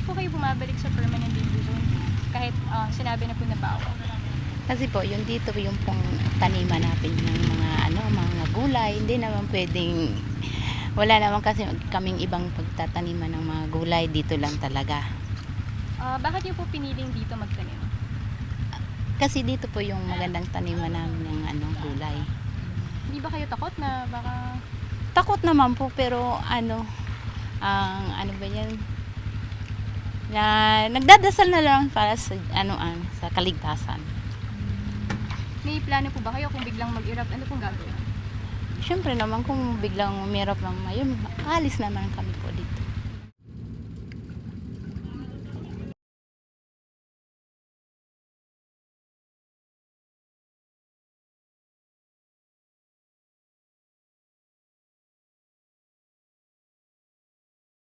po kayo bumabalik sa permanent danger zone kahit sinabi na po na bawal? Kasi po, yung dito yung pong taniman natin ng mga gulay, hindi naman pwedeng, wala naman kasi kaming ibang pagtataniman ng mga gulay, dito lang talaga. Bakit niyo po piniling dito magtanim? Kasi dito po yung magandang taniman namin ng gulay. Hindi ba kayo takot na baka... Takot naman po, pero ano ba yan? Na nagdadasal na lang para sa sa kaligtasan. May plano po ba kayo kung biglang mag-erupt? Ano pong gagawin? Siyempre naman kung biglang umirap lang ngayon, alis naman kami po dito.